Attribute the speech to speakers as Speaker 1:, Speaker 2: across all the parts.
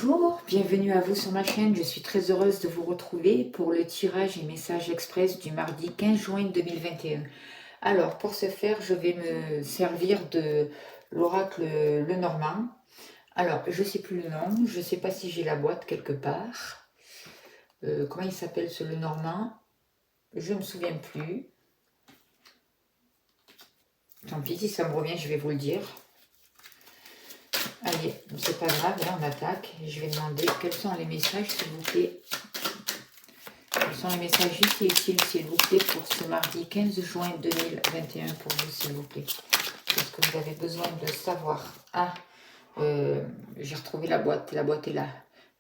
Speaker 1: Bonjour, bienvenue à vous sur ma chaîne. Je suis très heureuse de vous retrouver pour le tirage et message express du mardi 15 juin 2021. Alors, pour ce faire, je vais me servir de l'oracle Lenormand. Alors, je ne sais plus le nom, je ne sais pas si j'ai la boîte quelque part. Comment il s'appelle ce Lenormand? Je ne me souviens plus. Tant pis, si ça me revient, je vais vous le dire. Allez, c'est pas grave, là on attaque. Je vais demander quels sont les messages, s'il vous plaît. Quels sont les messages justes et utiles, s'il vous plaît, pour ce mardi 15 juin 2021 pour vous, s'il vous plaît. Qu'est-ce que vous avez besoin de savoir? Ah, j'ai retrouvé la boîte est là.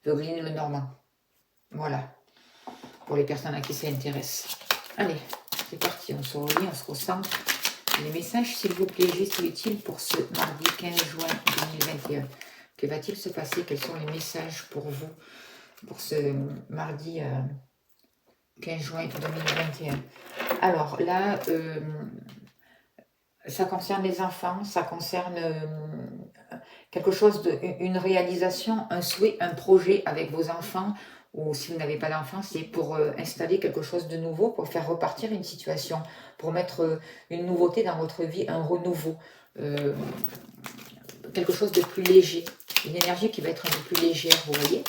Speaker 1: Veugeline Lenormand. Voilà, pour les personnes à qui ça intéresse. Allez, c'est parti, on se relie, on se concentre. Les messages, s'il vous plaît, justes et utiles pour ce mardi 15 juin 2021. Que va-t-il se passer? Quels sont les messages pour vous pour ce mardi 15 juin 2021? Alors là, ça concerne les enfants, ça concerne quelque chose, une réalisation, un souhait, un projet avec vos enfants, ou si vous n'avez pas d'enfants, c'est pour installer quelque chose de nouveau, pour faire repartir une situation, pour mettre une nouveauté dans votre vie, un renouveau, quelque chose de plus léger, une énergie qui va être un peu plus légère, vous voyez.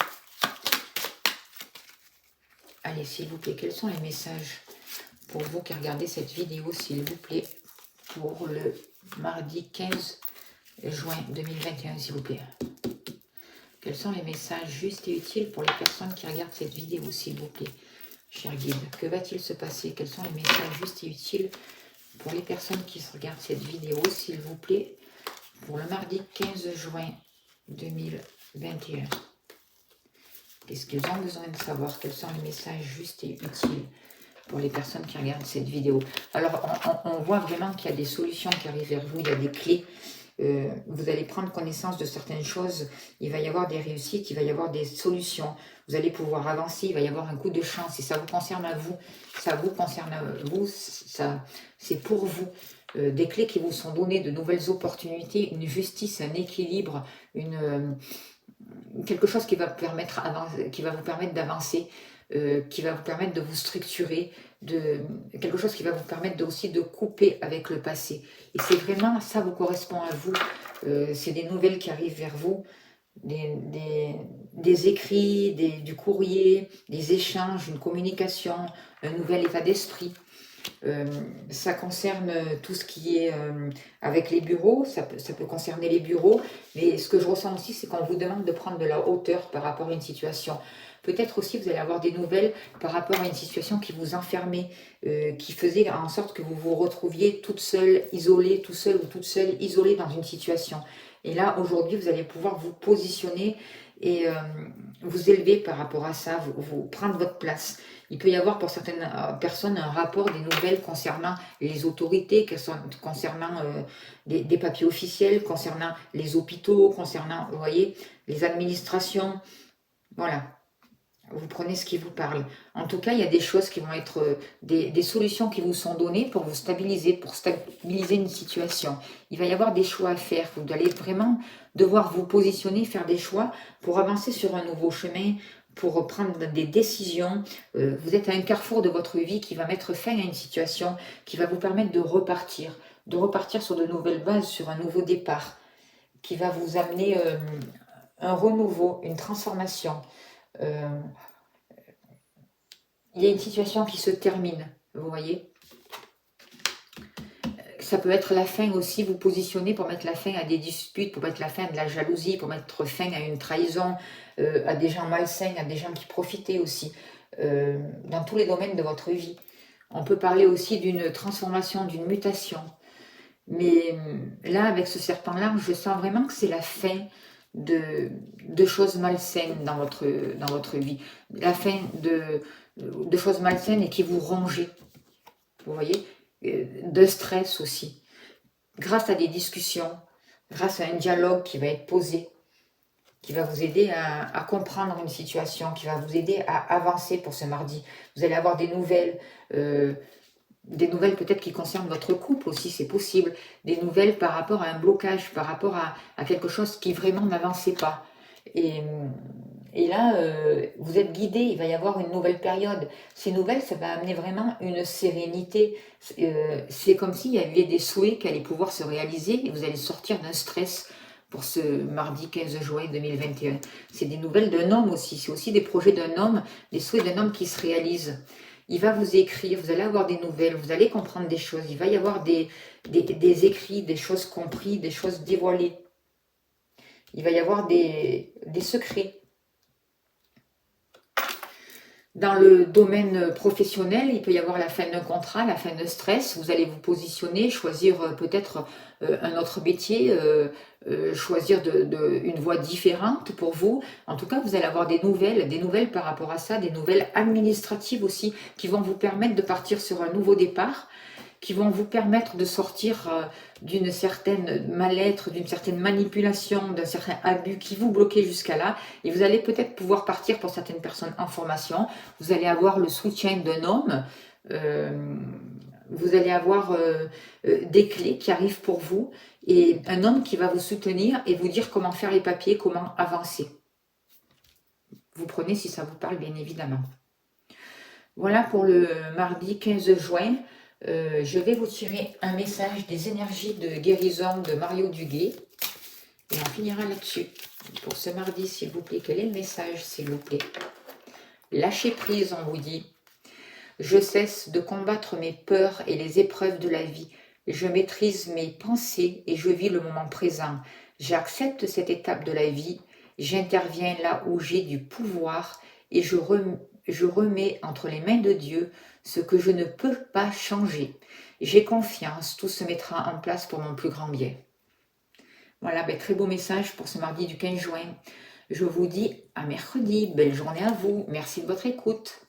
Speaker 1: Allez, s'il vous plaît, quels sont les messages pour vous qui regardez cette vidéo, s'il vous plaît, pour le mardi 15 juin 2021, s'il vous plaît. Quels sont les messages justes et utiles pour les personnes qui regardent cette vidéo, s'il vous plaît, cher guide? Que va-t-il se passer? Quels sont les messages justes et utiles pour les personnes qui regardent cette vidéo, s'il vous plaît, pour le mardi 15 juin 2021? Qu'est-ce qu'ils ont besoin de savoir? Quels sont les messages justes et utiles pour les personnes qui regardent cette vidéo? Alors, on voit vraiment qu'il y a des solutions qui arrivent vers vous, il y a des clés. Vous allez prendre connaissance de certaines choses, il va y avoir des réussites, il va y avoir des solutions, vous allez pouvoir avancer, il va y avoir un coup de chance, et ça vous concerne à vous, ça vous concerne à vous, c'est pour vous. Des clés qui vous sont données, de nouvelles opportunités, une justice, un équilibre, quelque chose qui va vous permettre d'avancer, qui va vous permettre de vous structurer, quelque chose qui va vous permettre aussi de couper avec le passé. Et c'est vraiment, ça vous correspond à vous. C'est des nouvelles qui arrivent vers vous, des écrits, du courrier, des échanges, une communication, un nouvel état d'esprit. Ça concerne tout ce qui est avec les bureaux, ça peut concerner les bureaux, mais ce que je ressens aussi, c'est qu'on vous demande de prendre de la hauteur par rapport à une situation. Peut-être aussi vous allez avoir des nouvelles par rapport à une situation qui vous enfermait, qui faisait en sorte que vous vous retrouviez toute seule, isolée, tout seul ou toute seule, isolée dans une situation. Et là, aujourd'hui, vous allez pouvoir vous positionner et vous élever par rapport à ça, vous prendre votre place. Il peut y avoir pour certaines personnes un rapport, des nouvelles concernant les autorités, concernant des papiers officiels, concernant les hôpitaux, concernant, vous voyez, les administrations. Voilà, vous prenez ce qui vous parle. En tout cas, il y a des choses qui vont être, des solutions qui vous sont données pour vous stabiliser, pour stabiliser une situation. Il va y avoir des choix à faire. Vous allez vraiment devoir vous positionner, faire des choix pour avancer sur un nouveau chemin, pour prendre des décisions. Vous êtes à un carrefour de votre vie qui va mettre fin à une situation, qui va vous permettre de repartir sur de nouvelles bases, sur un nouveau départ, qui va vous amener un renouveau, une transformation. Il y a une situation qui se termine, vous voyez. Ça peut être la fin aussi, vous positionnez pour mettre la fin à des disputes, pour mettre la fin à de la jalousie, pour mettre fin à une trahison, à des gens malsains, à des gens qui profitaient aussi, dans tous les domaines de votre vie. On peut parler aussi d'une transformation, d'une mutation. Mais là, avec ce serpent-là, je sens vraiment que c'est la fin de choses malsaines dans votre vie. La fin de choses malsaines et qui vous rongent. Vous voyez, de stress aussi. Grâce à des discussions, grâce à un dialogue qui va être posé, qui va vous aider à comprendre une situation, qui va vous aider à avancer pour ce mardi. Vous allez avoir des nouvelles peut-être qui concernent votre couple aussi, c'est possible. Des nouvelles par rapport à un blocage, par rapport à quelque chose qui vraiment n'avançait pas. Et, et là, vous êtes guidé, il va y avoir une nouvelle période. Ces nouvelles, ça va amener vraiment une sérénité. C'est comme s'il y avait des souhaits qui allaient pouvoir se réaliser et vous allez sortir d'un stress pour ce mardi 15 juin 2021. C'est des nouvelles d'un homme aussi, c'est aussi des projets d'un homme, des souhaits d'un homme qui se réalisent. Il va vous écrire, vous allez avoir des nouvelles, vous allez comprendre des choses, il va y avoir des écrits, des choses comprises, des choses dévoilées. Il va y avoir des secrets. Dans le domaine professionnel, il peut y avoir la fin d'un contrat, la fin d'un stress. Vous allez vous positionner, choisir peut-être un autre métier, choisir une voie différente pour vous. En tout cas, vous allez avoir des nouvelles par rapport à ça, des nouvelles administratives aussi, qui vont vous permettre de partir sur un nouveau départ, qui vont vous permettre de sortir d'une certaine mal-être, d'une certaine manipulation, d'un certain abus qui vous bloquait jusqu'à là. Et vous allez peut-être pouvoir partir pour certaines personnes en formation. Vous allez avoir le soutien d'un homme. Vous allez avoir des clés qui arrivent pour vous et un homme qui va vous soutenir et vous dire comment faire les papiers, comment avancer. Vous prenez si ça vous parle, bien évidemment. Voilà pour le mardi 15 juin. Je vais vous tirer un message des énergies de guérison de Mario Duguay. Et on finira là-dessus. Pour ce mardi, s'il vous plaît, quel est le message, s'il vous plaît? Lâchez prise, on vous dit. Je cesse de combattre mes peurs et les épreuves de la vie. Je maîtrise mes pensées et je vis le moment présent. J'accepte cette étape de la vie. J'interviens là où j'ai du pouvoir et je remets entre les mains de Dieu ce que je ne peux pas changer. J'ai confiance, tout se mettra en place pour mon plus grand bien. Voilà, très beau message pour ce mardi du 15 juin. Je vous dis à mercredi. Belle journée à vous. Merci de votre écoute.